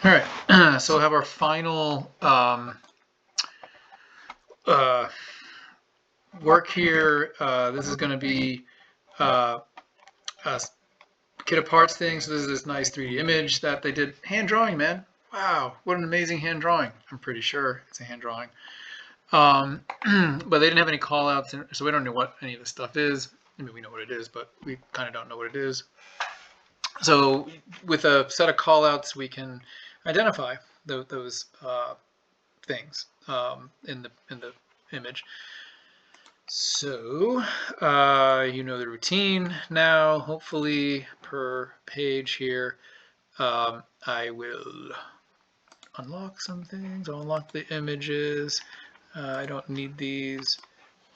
All right, so we'll have our final work here. This is going to be a kit of parts thing. So this is this nice 3D image that they did. Hand drawing, man. Wow, what an amazing hand drawing. I'm pretty sure it's a hand drawing. But they didn't have any call outs, so we don't know what any of this stuff is. I mean, we know what it is, but we kind of don't know what it is. So with a set of call outs, we can identify those things in the image. So you know the routine now, hopefully, per page here. I will unlock some things. I'll unlock the images. I don't need these.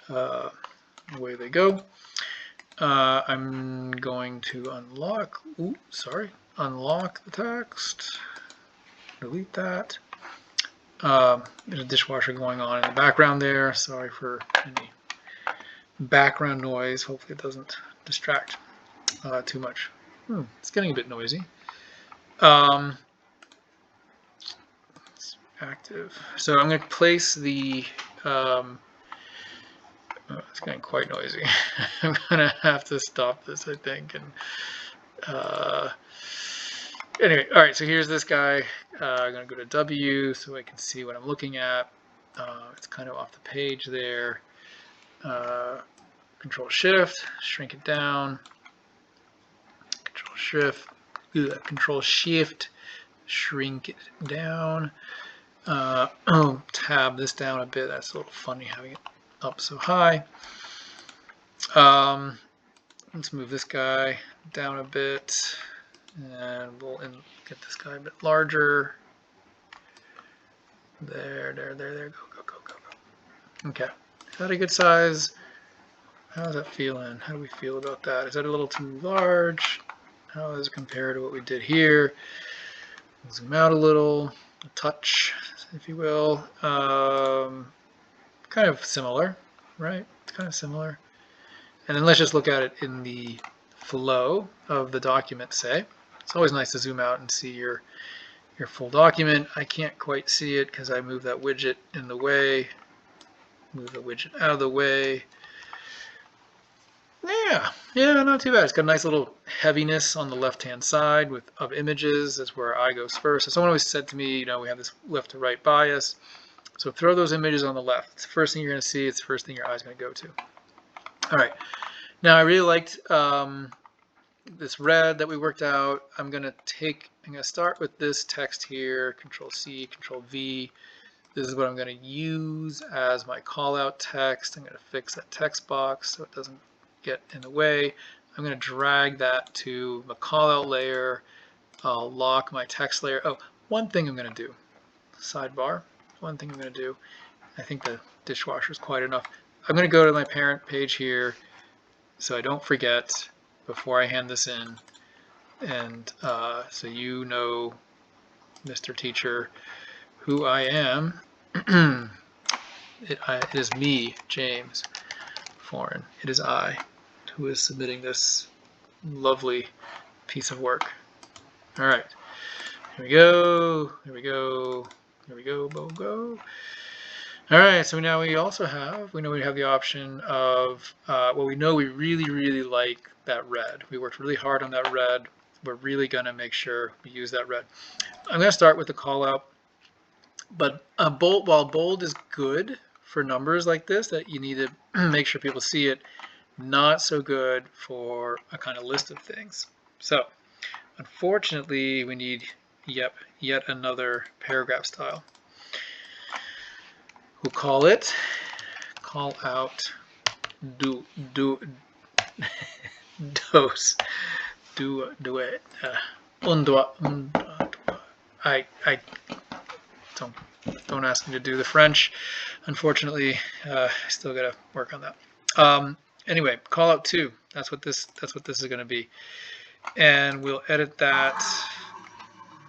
Away they go. I'm going to unlock, unlock the text. Delete that. There's a dishwasher going on in the background there. Sorry for any background noise. Hopefully it doesn't distract too much. It's getting a bit noisy. It's active. So I'm going to place the it's getting quite noisy. I'm gonna have to stop this, I think. And anyway, all right. So here's this guy. I'm gonna go to W so I can see what I'm looking at. It's kind of off the page there. Control Shift, shrink it down. Control Shift, shrink it down. Tab this down a bit. That's a little funny having it up so high. Let's move this guy down a bit, and we'll get this guy a bit larger. There. Go. Okay, is that a good size? How's that feeling? How do we feel about that? Is that a little too large? How does it compare to what we did here? Zoom out a little, a touch, if you will. Kind of similar, right? It's kind of similar. And then let's just look at it in the flow of the document, say. It's always nice to zoom out and see your full document. I can't quite see it because I moved that widget in the way. Move the widget out of the way. Yeah, not too bad. It's got a nice little heaviness on the left-hand side of images. That's where I goes first. So someone always said to me, we have this left to right bias. So throw those images on the left. It's the first thing you're going to see. It's the first thing your eye's going to go to. All right. Now I really liked this red that we worked out. I'm going to start with this text here. Control C, Control V. This is what I'm going to use as my call out text. I'm going to fix that text box so it doesn't get in the way. I'm going to drag that to the call out layer. I'll lock my text layer. Oh, one thing I'm going to do. Sidebar. One thing I'm going to do. I think the dishwasher is quite enough. I'm going to go to my parent page here so I don't forget before I hand this in. And so you know, Mr. Teacher, who I am. It is me, James Foreign. It is I who is submitting this lovely piece of work. All right. Here we go. Go. All right, so now we also have, we have the option of, we know we really like that red. We worked really hard on that red. We're really going to make sure we use that red. I'm going to start with the call out, but while bold is good for numbers like this, that you need to make sure people see it, not so good for a kind of list of things. So unfortunately, we need yet another paragraph style. We'll call it call out do it. I don't ask me to do the French. Unfortunately, I still got to work on that. Anyway, call out 2. That's what this is going to be, and we'll edit that.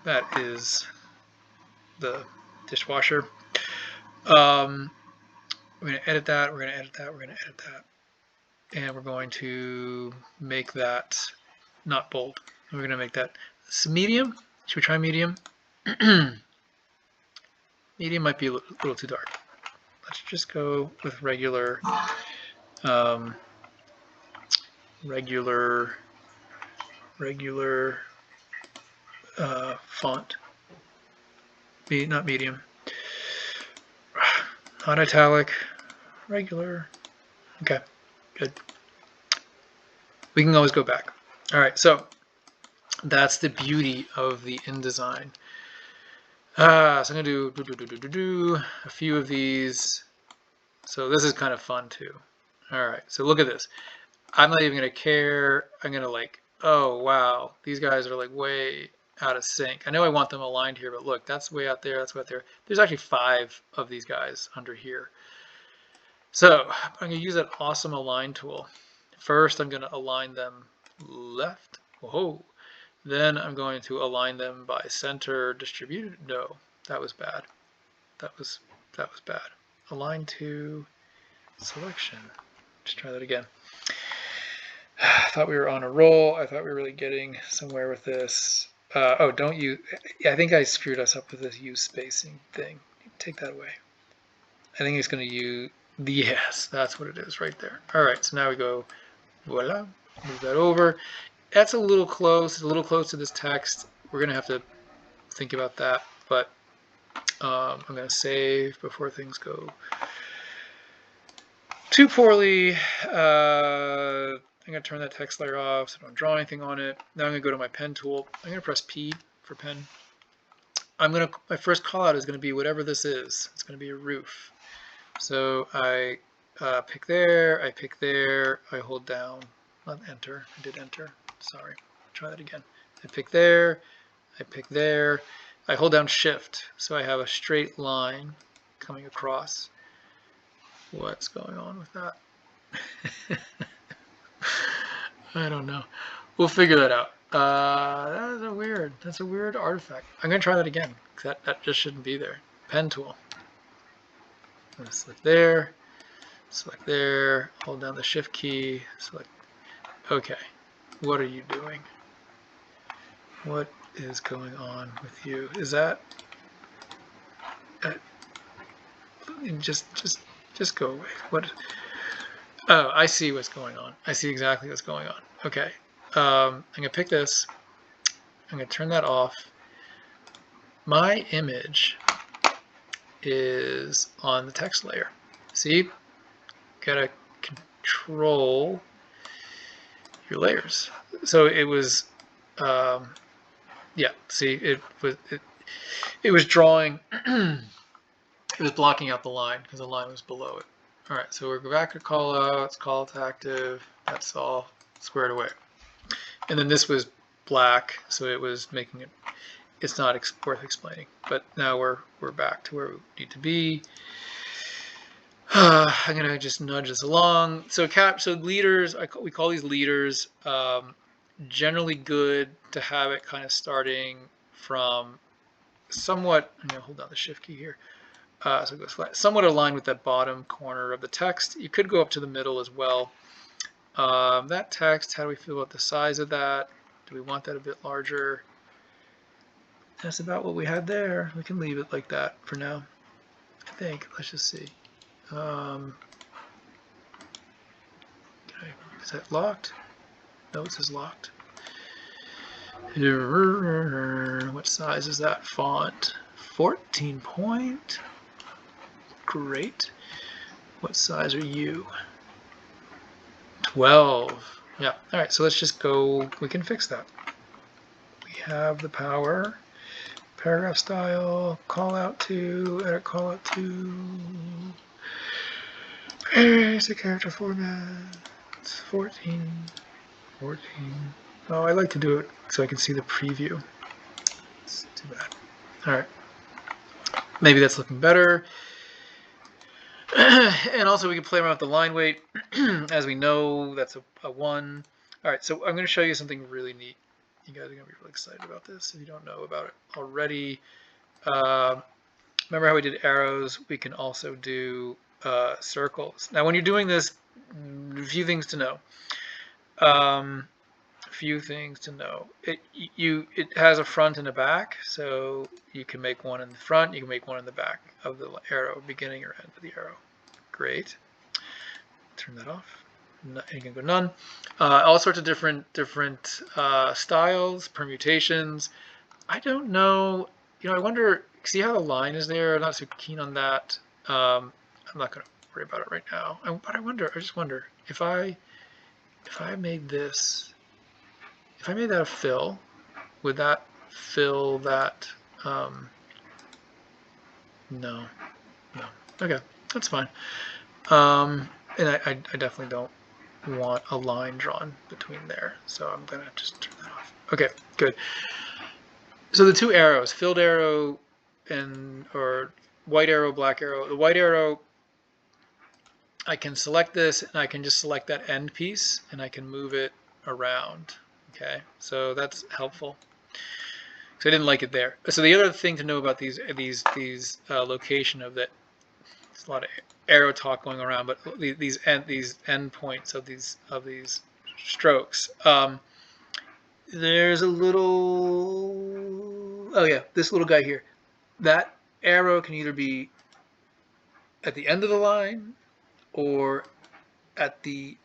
That is the dishwasher. We're going to edit that. We're going to edit that. We're going to edit that, and we're going to make that not bold. We're going to make that medium. Should we try medium? Medium might be a little too dark. Let's just go with regular font. Not medium. Not italic. Regular. Okay, good. We can always go back. All right, so that's the beauty of the InDesign. So I'm gonna do a few of these. So this is kind of fun too. All right, so look at this. I'm not even gonna care. I'm gonna like, oh wow, these guys are like way out of sync. I know I want them aligned here, but look, that's way out there, that's way out there. There's actually 5 of these guys under here. So I'm gonna use that awesome align tool. First, I'm gonna align them left. Whoa. Then I'm going to align them by center distributed. No, that was bad. That was bad. Align to selection. Let's try that again. I thought we were on a roll. I thought we were really getting somewhere with this. Oh, don't use. I think I screwed us up with this use spacing thing. Take that away. I think it's going to use. Yes, that's what it is right there. All right, so now we go. Voila. Move that over. That's a little close. It's a little close to this text. We're going to have to think about that. But I'm going to save before things go too poorly. I'm going to turn that text layer off so I don't draw anything on it. Now I'm going to go to my pen tool. I'm going to press P for pen. My first call out is going to be whatever this is. It's going to be a roof. So I pick there, I hold down, not enter, I did enter, sorry, try that again. I pick there, I hold down shift, so I have a straight line coming across. What's going on with that? I don't know. We'll figure that out. That's a weird artifact. I'm gonna try that again, because that just shouldn't be there. Pen tool. I'm gonna select there, hold down the shift key, select. Okay, what are you doing? What is going on with you? Is that just go away? What? Oh, I see what's going on. I see exactly what's going on. Okay, I'm gonna pick this. I'm gonna turn that off. My image is on the text layer. See? Gotta control your layers. So it was, yeah. See, it was drawing. It was blocking out the line because the line was below it. All right, so we're back to callouts, callouts active. That's all squared away. And then this was black, so it was making it. It's not worth explaining. But now we're back to where we need to be. I'm gonna just nudge this along. So leaders, we call these leaders. Generally good to have it kind of starting from somewhat. I'm gonna hold down the shift key here. So it goes flat, somewhat aligned with that bottom corner of the text. You could go up to the middle as well. That text, how do we feel about the size of that? Do we want that a bit larger? That's about what we had there. We can leave it like that for now, I think. Let's just see. Okay. Is that locked? No, it says locked. What size is that font? 14 point. Great. What size are you? 12. Yeah. All right. So let's just go. We can fix that. We have the power. Paragraph style. Call out to. Edit call out to. Basic character format. It's 14. 14. Oh, I like to do it so I can see the preview. It's too bad. All right. Maybe that's looking better. And also we can play around with the line weight. As we know, that's a 1. All right, so I'm going to show you something really neat. You guys are going to be really excited about this if you don't know about it already. Remember how we did arrows? We can also do circles. Now, when you're doing this, a few things to know. few things to know. It has a front and a back, so you can make one in the front, you can make one in the back of the arrow, beginning or end of the arrow. Great. Turn that off. You can go none. All sorts of different styles, permutations. I don't know. I wonder. See how the line is there? I'm not so keen on that. I'm not going to worry about it right now. But I just wonder if I made this, if I made that a fill, would that fill that? No. Okay, that's fine. And I definitely don't want a line drawn between there, so I'm gonna just turn that off. Okay, good. So the two arrows, filled arrow or white arrow, black arrow. The white arrow, I can select this and I can just select that end piece and I can move it around. Okay, so that's helpful. So I didn't like it there. So the other thing to know about these location of that, there's a lot of arrow talk going around, but these end points of these strokes. There's a little, oh yeah, this little guy here. That arrow can either be at the end of the line or at the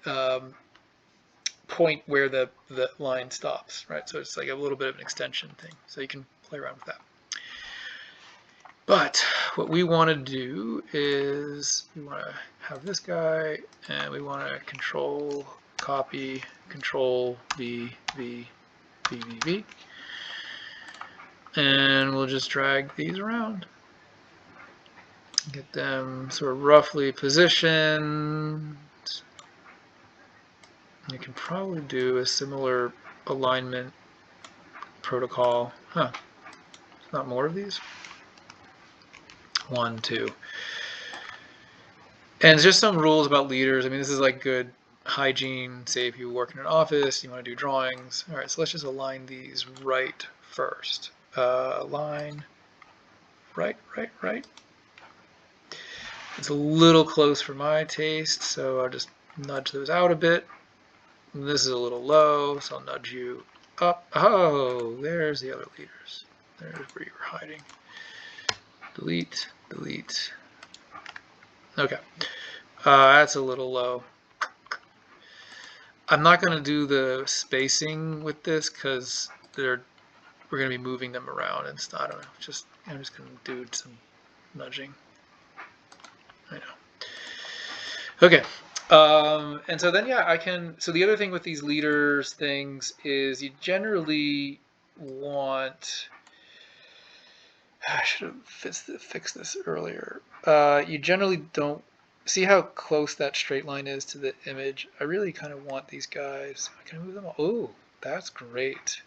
point where the line stops, right? So it's like a little bit of an extension thing. So you can play around with that. But what we want to do is we want to have this guy, and we want to control copy, control V, V, V, V, V. And we'll just drag these around. Get them sort of roughly positioned. You can probably do a similar alignment protocol. Huh. Not more of these? 1, 2. And just some rules about leaders. I mean, this is like good hygiene. Say if you work in an office, you want to do drawings. All right, so let's just align these right first. Align right, right, right. It's a little close for my taste, so I'll just nudge those out a bit. This is a little low, so I'll nudge you up. Oh, there's the other leaders. There's where you were hiding. Delete, delete. Okay, that's a little low. I'm not going to do the spacing with this because we're going to be moving them around and stuff. I don't know. I'm just going to do some nudging. I know. Okay. And so then, yeah, I can. So the other thing with these leaders things is you generally want. I should have fixed this earlier. You generally don't see how close that straight line is to the image. I really kind of want these guys. Can I move them all? Oh, that's great.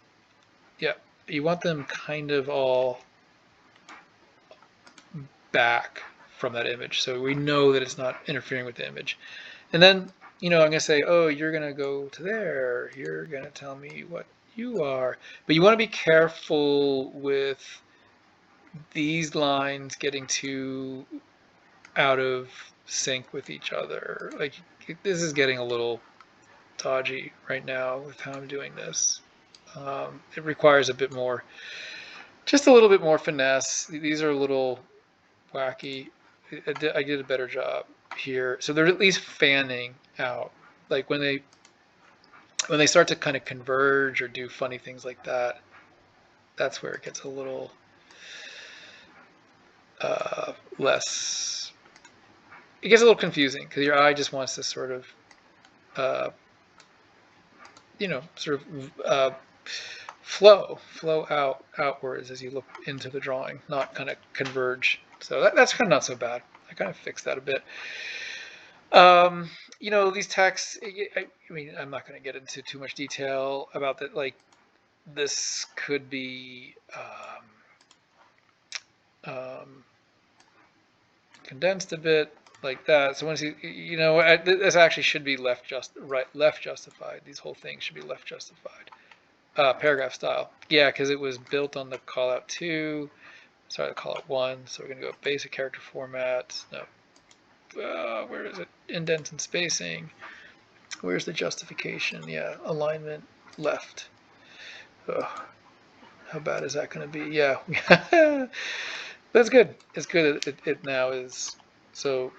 Yeah, you want them kind of all back from that image, so we know that it's not interfering with the image. And then, I'm going to say, oh, you're going to go to there. You're going to tell me what you are. But you want to be careful with these lines getting too out of sync with each other. Like, this is getting a little dodgy right now with how I'm doing this. It requires a bit more, just a little bit more finesse. These are a little wacky. I did a better job here. So they're at least fanning out. Like when they start to kind of converge or do funny things like that, that's where it gets a little less. It gets a little confusing because your eye just wants to sort of, flow outwards as you look into the drawing, not kind of converge. So that's kind of not so bad. I kind of fixed that a bit. These texts, I mean, I'm not going to get into too much detail about that. Like, this could be condensed a bit like that. So once this actually should be left justified. These whole things should be left justified. Paragraph style. Yeah, because it was built on the callout 2. Sorry, the callout 1. So we're going to go basic character format. No. Where is it? Indents and spacing. Where's the justification? Yeah, alignment. left. Oh, how bad is that going to be? Yeah, that's good. It's good. It now is. So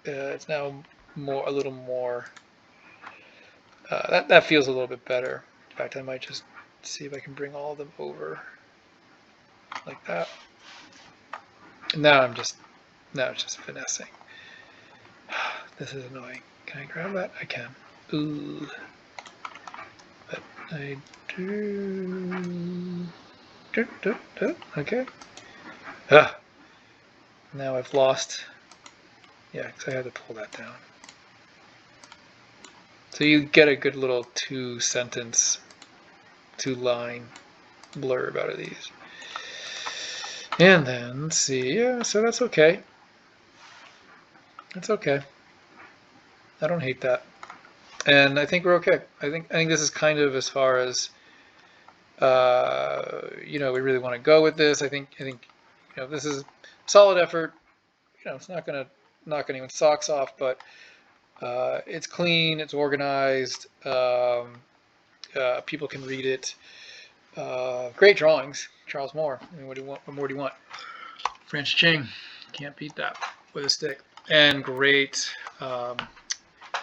it's now a little more. That feels a little bit better. In fact, I might just see if I can bring all of them over like that. And now it's just finessing. This is annoying. Can I grab that? I can. Ooh. But I do. Okay. Ah. Now I've lost. Yeah, because I had to pull that down. So you get a good little 2-sentence, 2-line blurb out of these. And then, let's see, yeah, so that's okay. That's okay. I don't hate that. And I think we're okay. I think this is kind of as far as we really want to go with this. I think this is solid effort. It's not gonna knock anyone's socks off, but it's clean, it's organized. People can read it. Great drawings, Charles Moore. I mean, what more do you want? French Ching, can't beat that with a stick. And great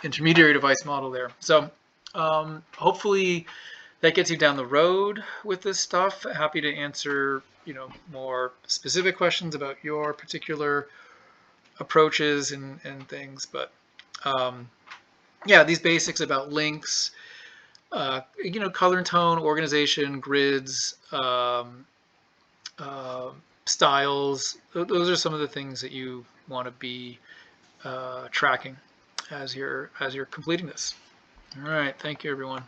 intermediary device model there. So hopefully that gets you down the road with this stuff. Happy to answer more specific questions about your particular approaches and things. But yeah, these basics about links, color and tone, organization, grids, styles. Those are some of the things that you want to be tracking as you're completing this. All right, thank you, everyone.